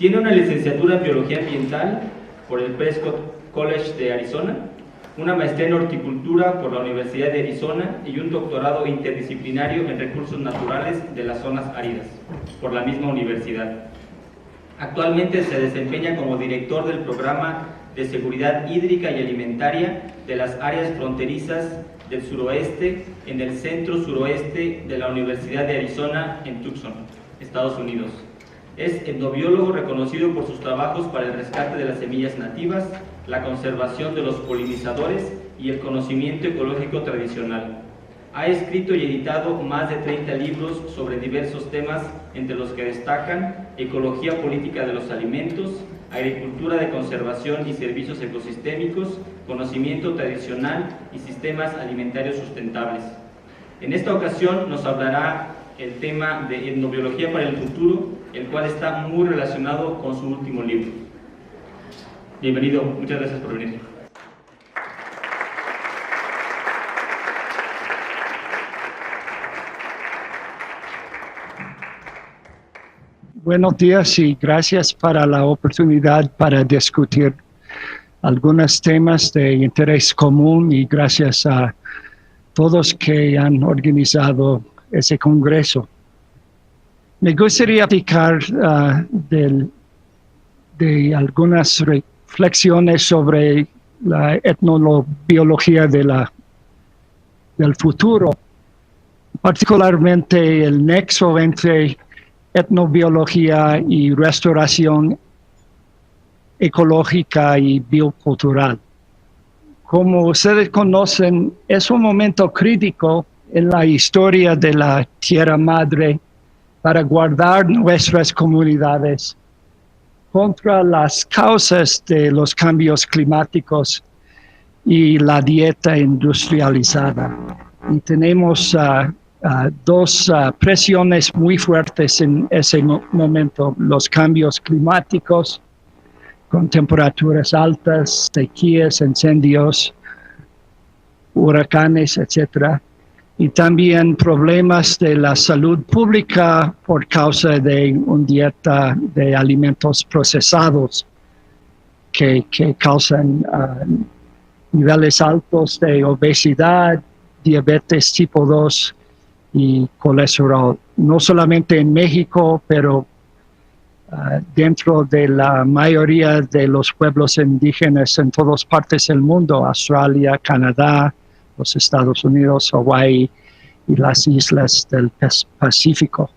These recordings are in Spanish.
Tiene una licenciatura en Biología Ambiental por el Prescott College de Arizona, una maestría en Horticultura por la Universidad de Arizona y un doctorado interdisciplinario en Recursos Naturales de las Zonas Áridas por la misma universidad. Actualmente se desempeña como director del Programa de Seguridad Hídrica y Alimentaria de las áreas fronterizas del suroeste en el Centro Suroeste de la Universidad de Arizona en Tucson, Estados Unidos. Es etnobiólogo reconocido por sus trabajos para el rescate de las semillas nativas, la conservación de los polinizadores y el conocimiento ecológico tradicional. Ha escrito y editado más de 30 libros sobre diversos temas, entre los que destacan ecología política de los alimentos, agricultura de conservación y servicios ecosistémicos, conocimiento tradicional y sistemas alimentarios sustentables. En esta ocasión nos hablará el tema de etnobiología para el futuro, el cual está muy relacionado con su último libro. Bienvenido, muchas gracias por venir. Buenos días y gracias para la oportunidad para discutir algunos temas de interés común y gracias a todos que han organizado ese congreso. Me gustaría platicar de algunas reflexiones sobre la etnobiología del futuro, particularmente el nexo entre etnobiología y restauración ecológica y biocultural. Como ustedes conocen, es un momento crítico en la historia de la Tierra Madre para guardar nuestras comunidades contra las causas de los cambios climáticos y la dieta industrializada. Y tenemos dos presiones muy fuertes en ese momento: los cambios climáticos con temperaturas altas, sequías, incendios, huracanes, etc. Y también problemas de la salud pública por causa de una dieta de alimentos procesados que causan niveles altos de obesidad, diabetes tipo 2 y colesterol, no solamente en México, pero dentro de la mayoría de los pueblos indígenas en todas partes del mundo: Australia, Canadá, los Estados Unidos, Hawái y las islas del Pacífico.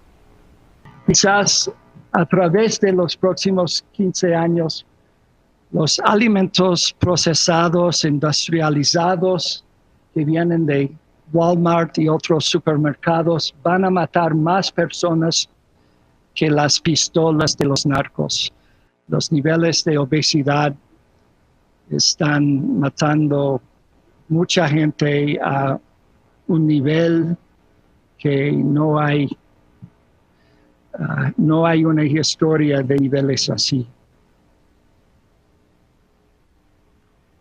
Quizás a través de los próximos 15 años, los alimentos procesados, industrializados, que vienen de Walmart y otros supermercados, van a matar más personas que las pistolas de los narcos. Los niveles de obesidad están matando mucha gente a un nivel que no hay una historia de niveles así.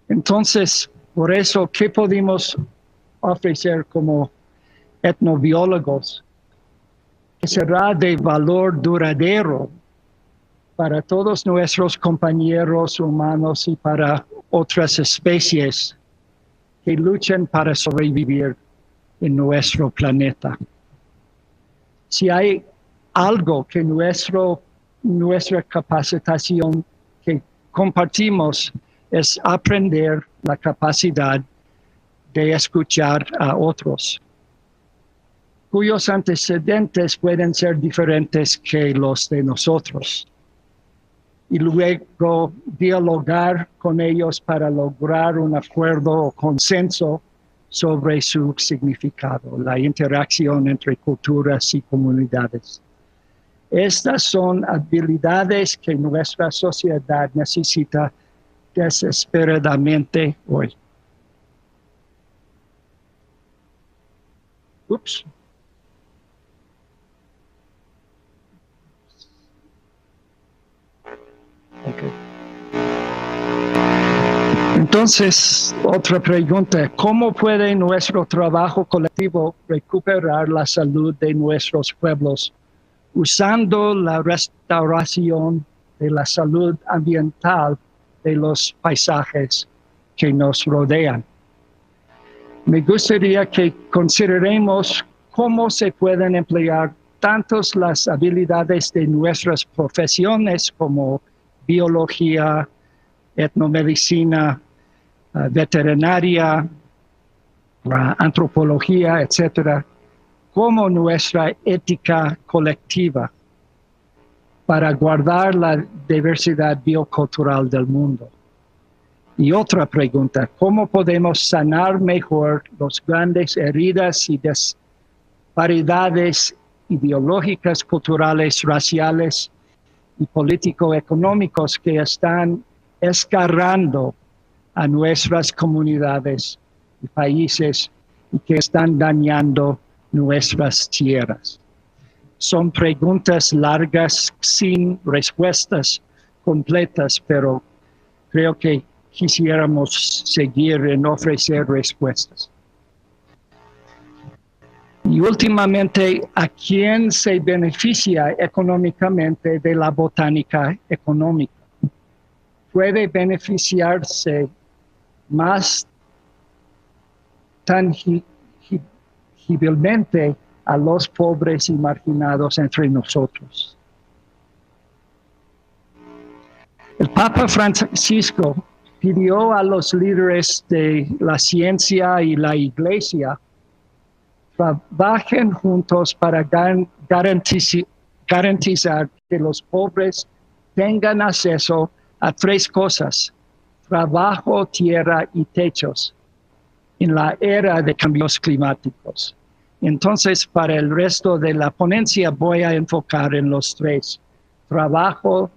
Entonces, por eso, ¿qué podemos ofrecer como etnobiólogos que será de valor duradero para todos nuestros compañeros humanos y para otras especies que luchan para sobrevivir en nuestro planeta? Si hay algo que nuestra capacitación que compartimos es aprender la capacidad de escuchar a otros, cuyos antecedentes pueden ser diferentes que los de nosotros, y luego dialogar con ellos para lograr un acuerdo o consenso sobre su significado, la interacción entre culturas y comunidades. Estas son habilidades que nuestra sociedad necesita desesperadamente hoy. Ups. Okay. Entonces, otra pregunta: ¿cómo puede nuestro trabajo colectivo recuperar la salud de nuestros pueblos usando la restauración de la salud ambiental de los paisajes que nos rodean. Me gustaría que consideremos cómo se pueden emplear tanto las habilidades de nuestras profesiones como biología, etnomedicina, veterinaria, antropología, etcétera, como nuestra ética colectiva para guardar la diversidad biocultural del mundo. Y otra pregunta, ¿cómo podemos sanar mejor las grandes heridas y disparidades ideológicas, culturales, raciales y político-económicos que están escarrando a nuestras comunidades y países y que están dañando nuestras tierras? Son preguntas largas sin respuestas completas, pero creo que quisiéramos seguir en ofrecer respuestas. Y últimamente, ¿a quién se beneficia económicamente de la botánica económica? Puede beneficiarse más tangiblemente a los pobres y marginados entre nosotros. El Papa Francisco pidió a los líderes de la ciencia y la iglesia trabajen juntos para garantizar que los pobres tengan acceso a 3 cosas: trabajo, tierra y techos en la era de cambios climáticos. Entonces, para el resto de la ponencia voy a enfocar en los 3, trabajo,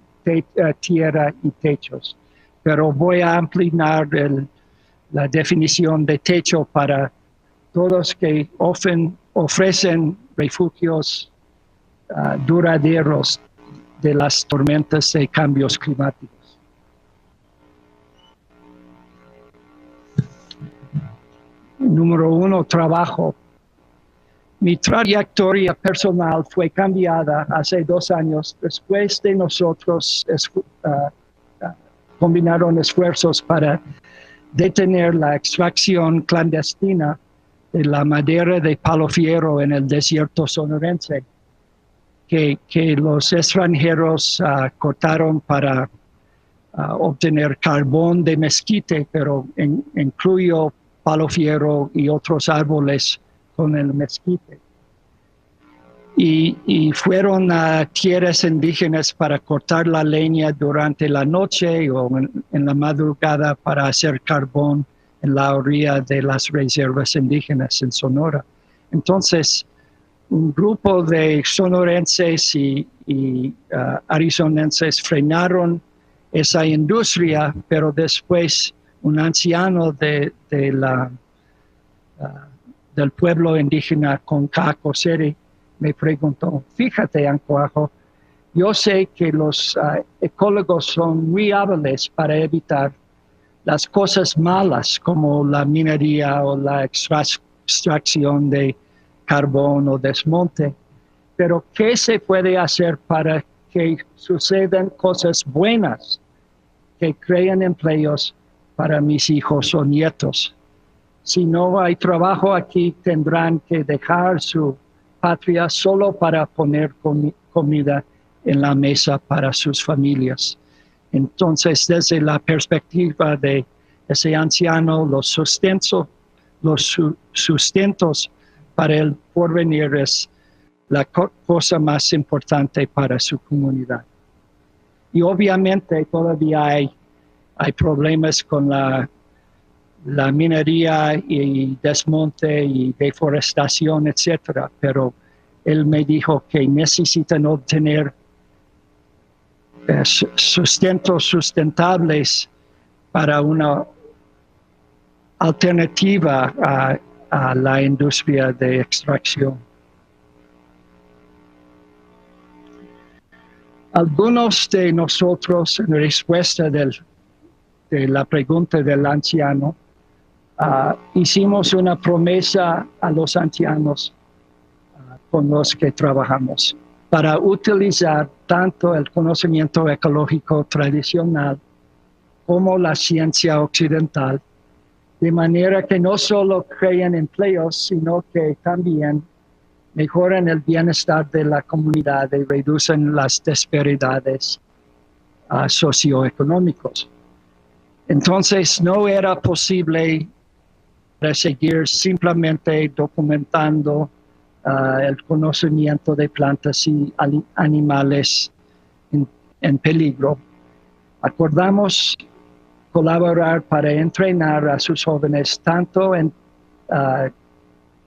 tierra y techos. Pero voy a ampliar la definición de techo para todos que ofrecen refugios duraderos de las tormentas de cambios climáticos. Número 1, trabajo. Mi trayectoria personal fue cambiada hace 2 años después de nosotros combinaron esfuerzos para detener la extracción clandestina de la madera de palo fierro en el desierto sonorense, que los extranjeros cortaron para obtener carbón de mezquite, pero incluyó palo fierro y otros árboles con el mezquite. Y fueron a tierras indígenas para cortar la leña durante la noche o en la madrugada para hacer carbón en la orilla de las reservas indígenas en Sonora. Entonces, un grupo de sonorenses y arizonenses frenaron esa industria, pero después un anciano del pueblo indígena Concacoseri me preguntó: fíjate, Ancoajo, yo sé que los ecólogos son muy hábiles para evitar las cosas malas como la minería o la extracción de carbón o desmonte, pero ¿qué se puede hacer para que sucedan cosas buenas que creen empleos para mis hijos o nietos? Si no hay trabajo aquí, tendrán que dejar su patria solo para poner comida en la mesa para sus familias. Entonces, desde la perspectiva de ese anciano, los sustentos para el porvenir es la cosa más importante para su comunidad. Y obviamente todavía hay problemas con la minería y desmonte y deforestación, etcétera, pero él me dijo que necesitan obtener sustentos sustentables para una alternativa a la industria de extracción. Algunos de nosotros, en respuesta de la pregunta del anciano, hicimos una promesa a los ancianos con los que trabajamos. para utilizar tanto el conocimiento ecológico tradicional como la ciencia occidental, de manera que no solo crean empleos, sino que también mejoran el bienestar de la comunidad y reducen las disparidades socioeconómicas. Entonces, no era posible seguir simplemente documentando el conocimiento de plantas y animales en peligro. Acordamos colaborar para entrenar a sus jóvenes tanto en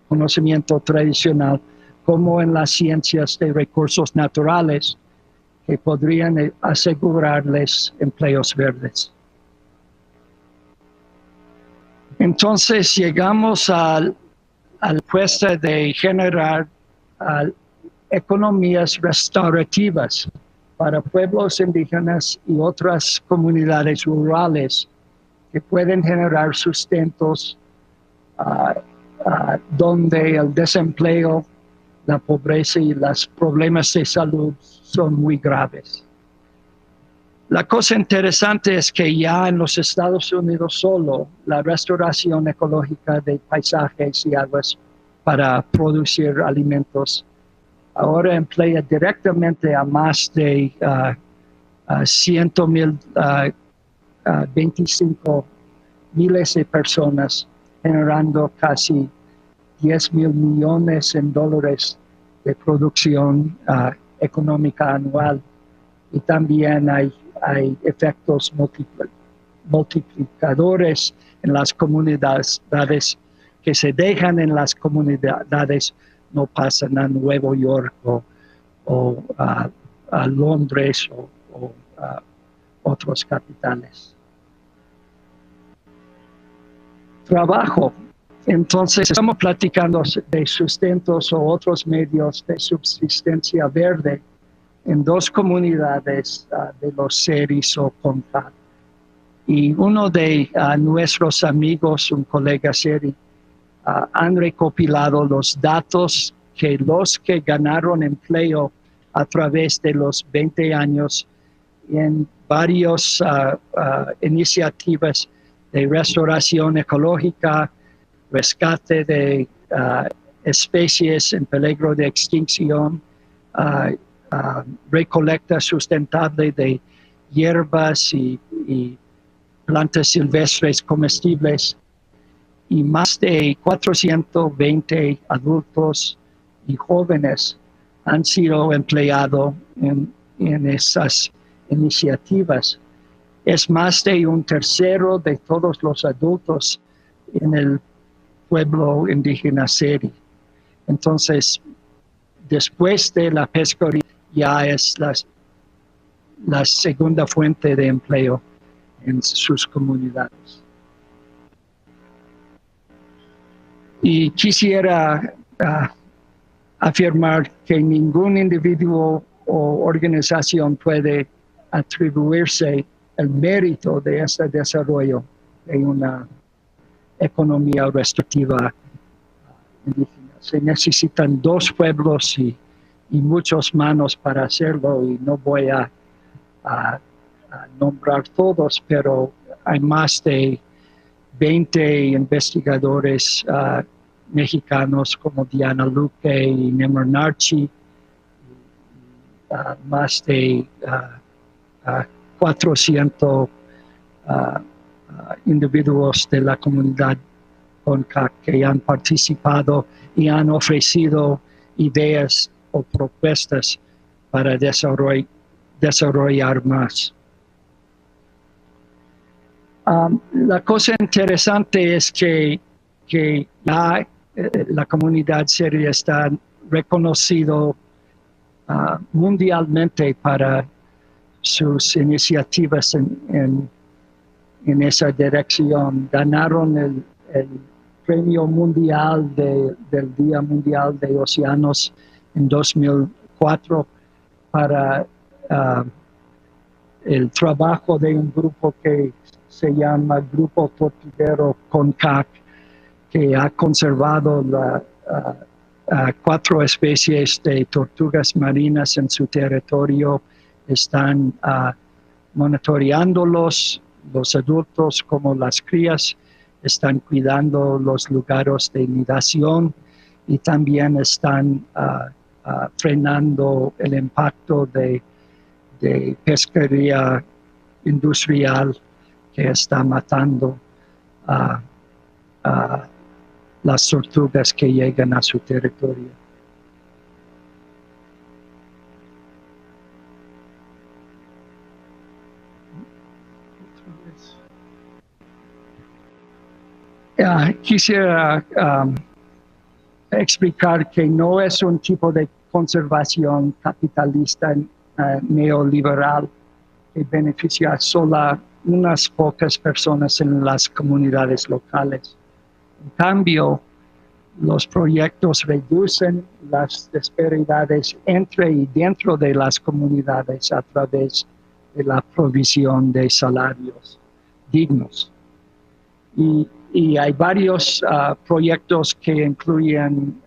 conocimiento tradicional como en las ciencias de recursos naturales que podrían asegurarles empleos verdes. Entonces llegamos a la propuesta de generar economías restaurativas para pueblos indígenas y otras comunidades rurales que pueden generar sustentos donde el desempleo, la pobreza y los problemas de salud son muy graves. La cosa interesante es que ya en los Estados Unidos solo la restauración ecológica de paisajes y aguas para producir alimentos ahora emplea directamente a más de 25 miles de personas, generando casi 10,000 millones en dólares de producción económica anual. Y también hay efectos multiplicadores en las comunidades que se dejan en las comunidades, no pasan a Nueva York o a Londres o otros capitales. Trabajo. Entonces, estamos platicando de sustentos o otros medios de subsistencia verde en dos comunidades de los Seris o Concat. Y uno de nuestros amigos, un colega Seri, han recopilado los datos que los que ganaron empleo a través de los 20 años en varias iniciativas de restauración ecológica, rescate de especies en peligro de extinción, recolecta sustentable de hierbas y plantas silvestres comestibles, y más de 420 adultos y jóvenes han sido empleados en esas iniciativas. Es más de un tercero de todos los adultos en el pueblo indígena Seri. Entonces, después de la pesquería, ya es la segunda fuente de empleo en sus comunidades. Y quisiera afirmar que ningún individuo o organización puede atribuirse el mérito de este desarrollo de una economía restaurativa indígena. Se necesitan dos pueblos y muchas manos para hacerlo, y no voy a nombrar todos, pero hay más de 20 investigadores mexicanos como Diana Luque y Nemar Narchi, más de 400 individuos de la comunidad Concat que han participado y han ofrecido ideas o propuestas para desarrollar más. La cosa interesante es que ya la comunidad seria está reconocido mundialmente para sus iniciativas en esa dirección. Ganaron el Premio Mundial del Día Mundial de Océanos en 2004 para el trabajo de un grupo que se llama Grupo Tortuguero Concat, que ha conservado 4 especies de tortugas marinas en su territorio. Están monitoreándolos, los adultos como las crías, están cuidando los lugares de nidación y también están frenando el impacto de pesquería industrial que está matando a las tortugas que llegan a su territorio. Quisiera explicar que no es un tipo de conservación capitalista neoliberal que beneficia solo unas pocas personas en las comunidades locales. En cambio, los proyectos reducen las disparidades entre y dentro de las comunidades a través de la provisión de salarios dignos. Y hay varios proyectos que incluyen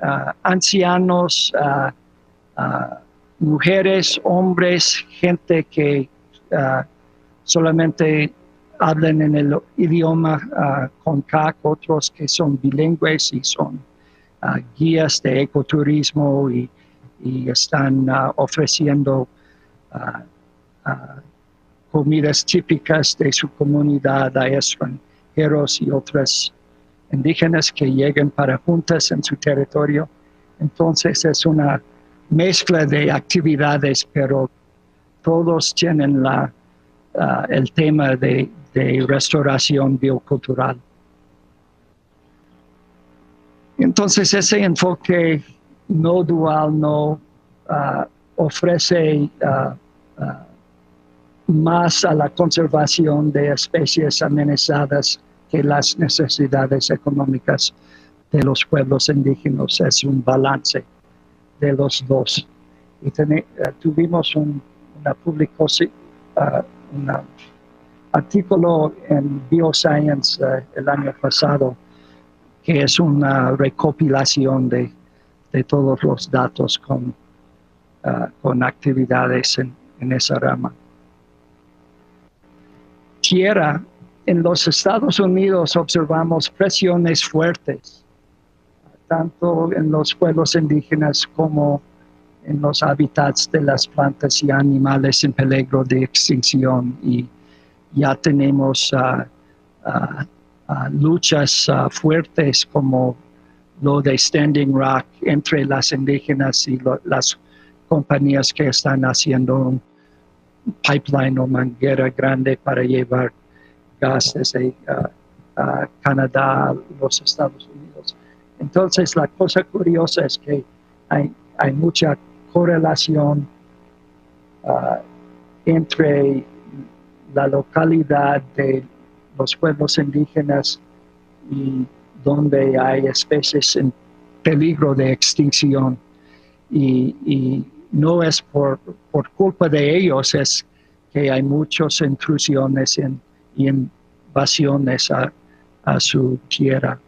ancianos, mujeres, hombres, gente que solamente hablan en el idioma Concak, otros que son bilingües y son guías de ecoturismo y están ofreciendo comidas típicas de su comunidad a extranjeros y otras indígenas que llegan para juntas en su territorio. Entonces es una mezcla de actividades, pero todos tienen el tema de restauración biocultural. Entonces ese enfoque no dual no ofrece más a la conservación de especies amenazadas que las necesidades económicas de los pueblos indígenas. Es un balance de los dos. Y tuvimos un artículo en Bioscience el año pasado, que es una recopilación de todos los datos con actividades en esa rama. Tierra, en los Estados Unidos observamos presiones fuertes, tanto en los pueblos indígenas como en los hábitats de las plantas y animales en peligro de extinción. Y ya tenemos luchas fuertes como lo de Standing Rock entre las indígenas y las compañías que están haciendo un pipeline o manguera grande para llevar gas desde Canadá a los Estados Unidos. Entonces la cosa curiosa es que hay mucha correlación entre la localidad de los pueblos indígenas y donde hay especies en peligro de extinción. Y no es por culpa de ellos, es que hay muchas intrusiones y invasiones a su tierra.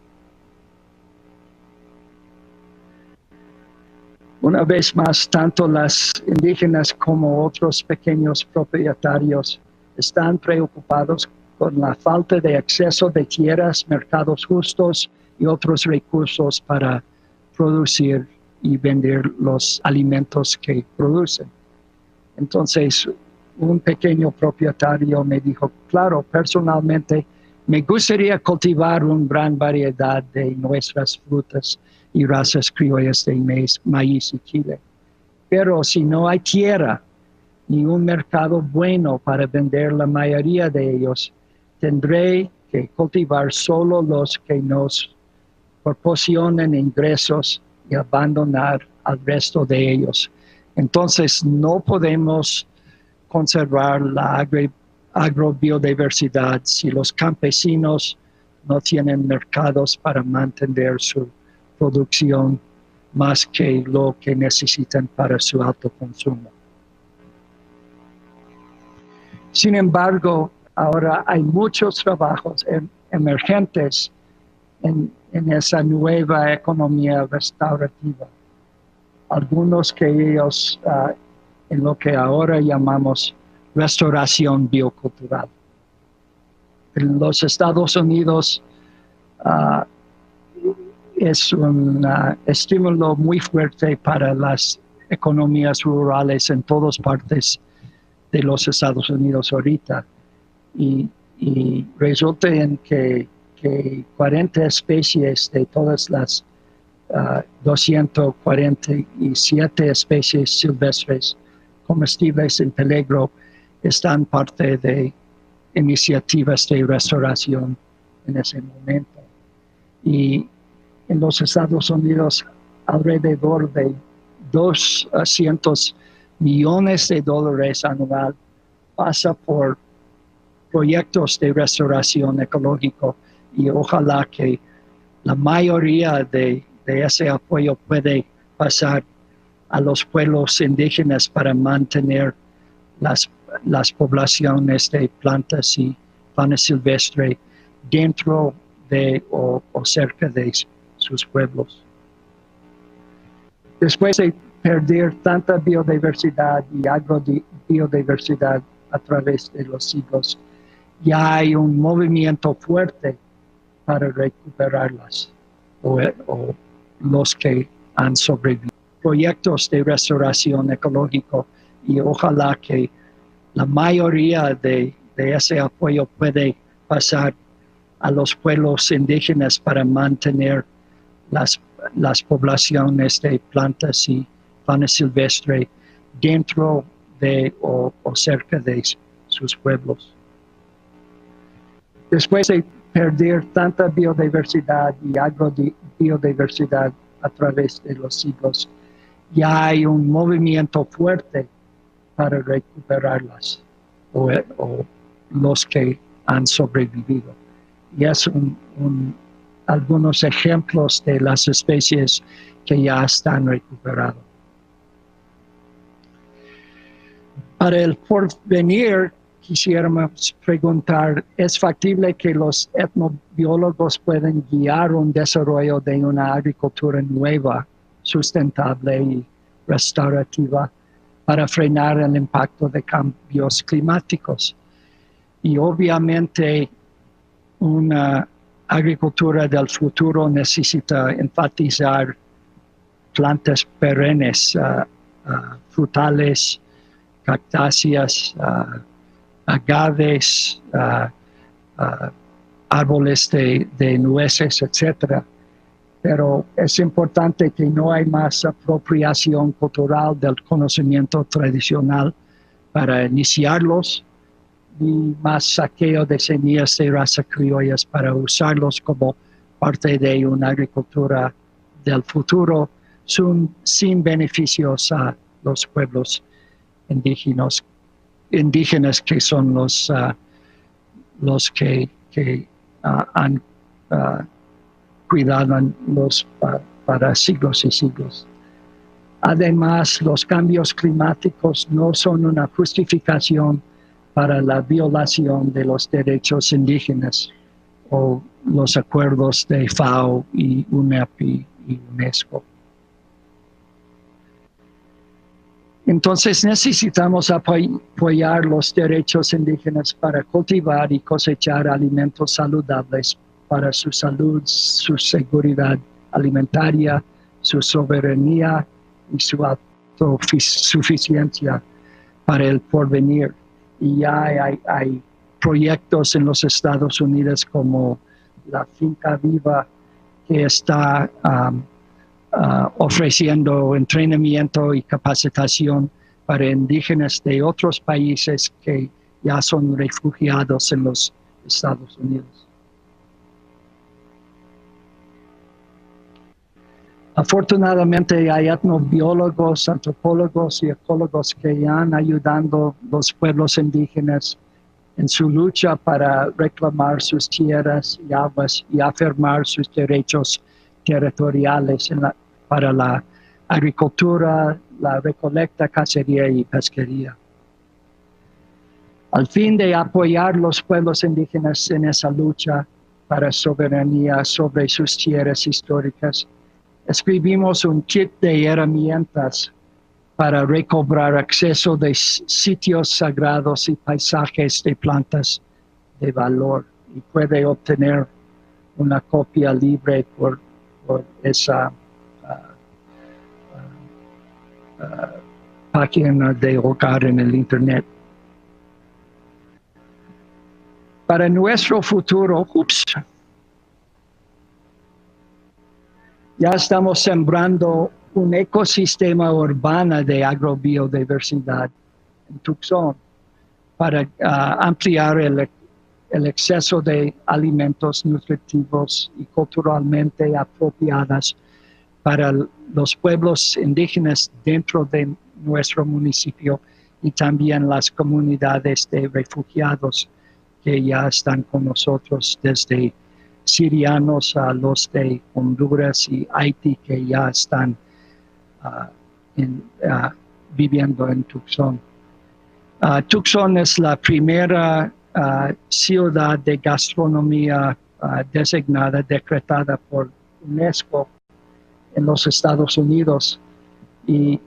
Una vez más, tanto las indígenas como otros pequeños propietarios están preocupados con la falta de acceso de tierras, mercados justos y otros recursos para producir y vender los alimentos que producen. Entonces, un pequeño propietario me dijo, claro, personalmente me gustaría cultivar una gran variedad de nuestras frutas y razas criollas de maíz y chile. Pero si no hay tierra ni un mercado bueno para vender la mayoría de ellos, tendré que cultivar solo los que nos proporcionen ingresos y abandonar al resto de ellos. Entonces no podemos conservar la agrobiodiversidad si los campesinos no tienen mercados para mantener su producción más que lo que necesitan para su autoconsumo. Sin embargo, ahora hay muchos trabajos emergentes en esa nueva economía restaurativa. algunos que ellos en lo que ahora llamamos restauración biocultural. En los Estados Unidos es un estímulo muy fuerte para las economías rurales en todas partes de los Estados Unidos ahorita. Y resulta en que 40 especies de todas las 247 especies silvestres comestibles en peligro están parte de iniciativas de restauración en ese momento. Y en los Estados Unidos alrededor de $200 millones anual pasa por proyectos de restauración ecológico, y ojalá que la mayoría de ese apoyo puede pasar a los pueblos indígenas para mantener las poblaciones de plantas y fauna silvestre dentro de o cerca de sus pueblos. Después de perder tanta biodiversidad y agrobiodiversidad a través de los siglos, ya hay un movimiento fuerte para recuperarlas o los que han sobrevivido. Proyectos de restauración ecológico, y ojalá que la mayoría de ese apoyo puede pasar a los pueblos indígenas para mantener las poblaciones de plantas y fauna silvestre dentro de o cerca de sus pueblos. Después de perder tanta biodiversidad y agrobiodiversidad a través de los siglos, ya hay un movimiento fuerte para recuperarlas o los que han sobrevivido. Y es algunos ejemplos de las especies que ya están recuperadas. Para el porvenir, quisiéramos preguntar, ¿es factible que los etnobiólogos puedan guiar un desarrollo de una agricultura nueva, sustentable y restaurativa para frenar el impacto de cambios climáticos? Y obviamente una agricultura del futuro necesita enfatizar plantas perennes, frutales, cactáceas, agaves, árboles de nueces, etc. Pero es importante que no hay más apropiación cultural del conocimiento tradicional para iniciarlos, ni más saqueo de semillas de raza criollas para usarlos como parte de una agricultura del futuro sin beneficios a los pueblos indígenas que son los que han cuidado para siglos y siglos. Además, los cambios climáticos no son una justificación para la violación de los derechos indígenas o los acuerdos de FAO y UNEP y UNESCO. Entonces necesitamos apoyar los derechos indígenas para cultivar y cosechar alimentos saludables para su salud, su seguridad alimentaria, su soberanía y su autosuficiencia para el porvenir. Y ya hay proyectos en los Estados Unidos como la Finca Viva, que está ofreciendo entrenamiento y capacitación para indígenas de otros países que ya son refugiados en los Estados Unidos. Afortunadamente hay etnobiólogos, antropólogos y ecólogos que ya han ayudado a los pueblos indígenas en su lucha para reclamar sus tierras y aguas y afirmar sus derechos territoriales para la agricultura, la recolecta, cacería y pesquería. Al fin de apoyar los pueblos indígenas en esa lucha para soberanía sobre sus tierras históricas, escribimos un kit de herramientas para recobrar acceso de sitios sagrados y paisajes de plantas de valor. Y puede obtener una copia libre por esa página de hogar en el Internet. Para nuestro futuro, ya estamos sembrando un ecosistema urbano de agrobiodiversidad en Tucson para ampliar el exceso de alimentos nutritivos y culturalmente apropiados para los pueblos indígenas dentro de nuestro municipio y también las comunidades de refugiados que ya están con nosotros, desde sirianos a los de Honduras y Haití que ya están viviendo en Tucson. Tucson es la primera ciudad de gastronomía designada, decretada por UNESCO en los Estados Unidos, y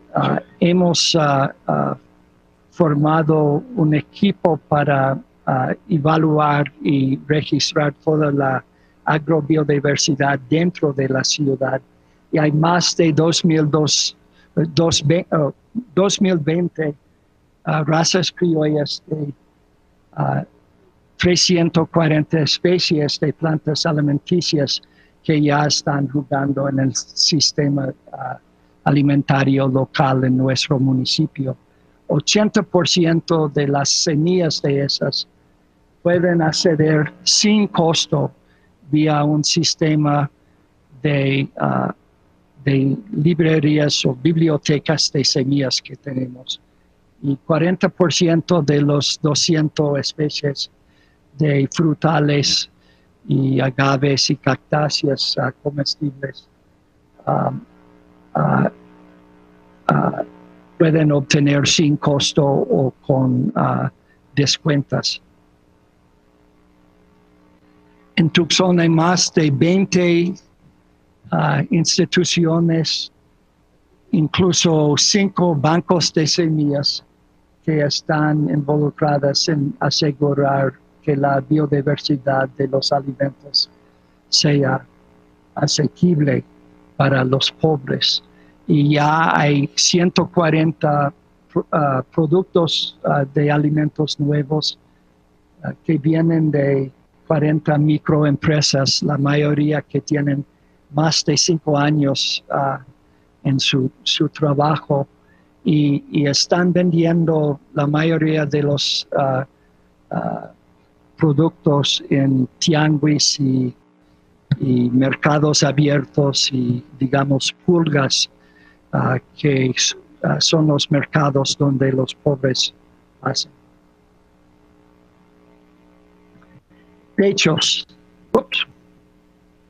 hemos formado un equipo para evaluar y registrar toda la agrobiodiversidad dentro de la ciudad. Y hay más de 2020 razas criollas de 340 especies de plantas alimenticias que ya están jugando en el sistema alimentario local en nuestro municipio. 80% de las semillas de esas pueden acceder sin costo vía un sistema de librerías o bibliotecas de semillas que tenemos. Y 40% de los 200 especies de frutales y agaves y cactáceas comestibles pueden obtener sin costo o con descuentos. En Tucson hay más de 20 instituciones, incluso 5 bancos de semillas que están involucradas en asegurar que la biodiversidad de los alimentos sea asequible para los pobres. Y ya hay 140 productos de alimentos nuevos que vienen de 40 microempresas, la mayoría que tienen más de 5 años en su trabajo, y están vendiendo la mayoría de los productos en tianguis y mercados abiertos y, digamos, pulgas, que son los mercados donde los pobres hacen. Techos.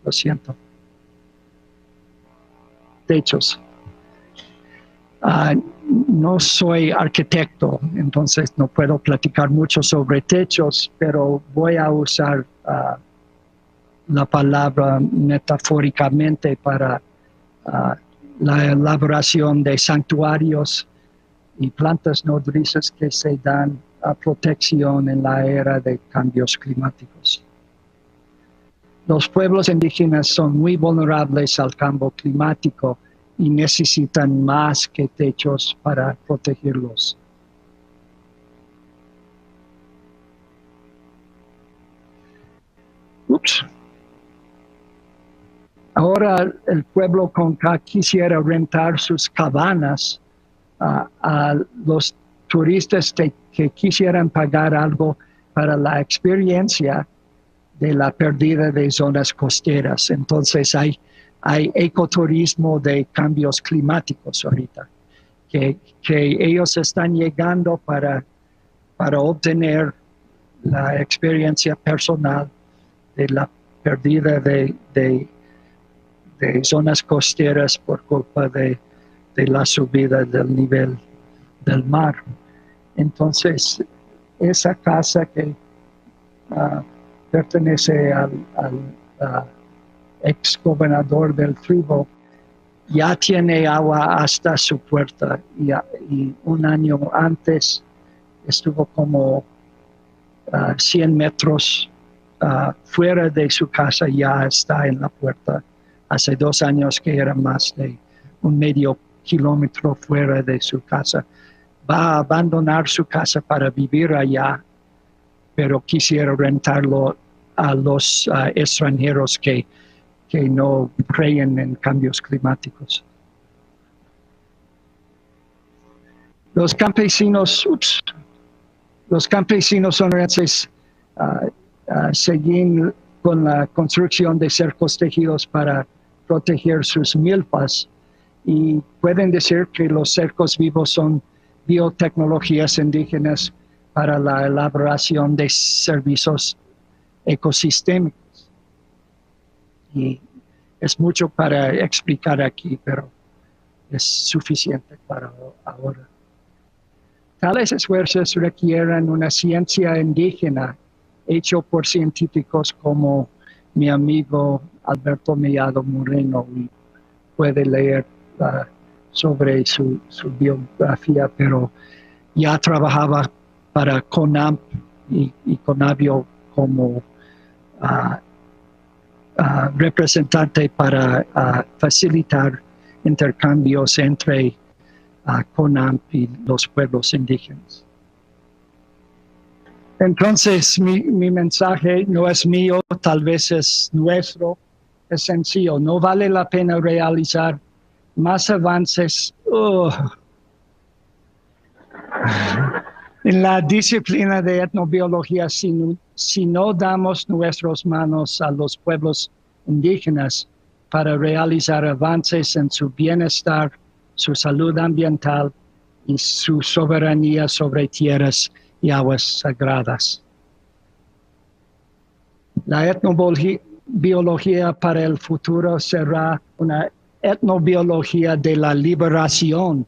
Lo siento. Techos. No soy arquitecto, entonces no puedo platicar mucho sobre techos, pero voy a usar la palabra metafóricamente para la elaboración de santuarios y plantas nodrizas que se dan a protección en la era de cambios climáticos. Los pueblos indígenas son muy vulnerables al cambio climático y necesitan más que techos para protegerlos. Ahora el pueblo Conca quisiera rentar sus cabanas a los turistas que quisieran pagar algo para la experiencia de la pérdida de zonas costeras. Entonces hay ecoturismo de cambios climáticos ahorita, que ellos están llegando para obtener la experiencia personal de la pérdida de zonas costeras por culpa de la subida del nivel del mar. Entonces, esa casa que pertenece al ex gobernador del Tribo ya tiene agua hasta su puerta y un año antes estuvo como 100 metros fuera de su casa, ya está en la puerta. Hace 2 años que era más de un medio kilómetro fuera de su casa. Va a abandonar su casa para vivir allá, pero quisiera rentarlo a los extranjeros que no creen en cambios climáticos. Los campesinos sonorenses siguen con la construcción de cercos tejidos para proteger sus milpas, y pueden decir que los cercos vivos son biotecnologías indígenas para la elaboración de servicios ecosistémicos. Y es mucho para explicar aquí, pero es suficiente para ahora. Tales esfuerzos requieren una ciencia indígena hecho por científicos como mi amigo Alberto Mellado Moreno, y puede leer sobre su biografía, pero ya trabajaba para CONAMP y CONABIO como representante para facilitar intercambios entre CONAMP y los pueblos indígenas. Entonces, mi mensaje no es mío, tal vez es nuestro, es sencillo. No vale la pena realizar más avances en la disciplina de etnobiología si no damos nuestras manos a los pueblos indígenas para realizar avances en su bienestar, su salud ambiental y su soberanía sobre tierras y aguas sagradas. La etnobiología para el futuro será una etnobiología de la liberación,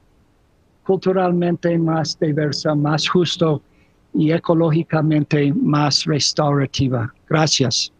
culturalmente más diversa, más justo y ecológicamente más restaurativa. Gracias.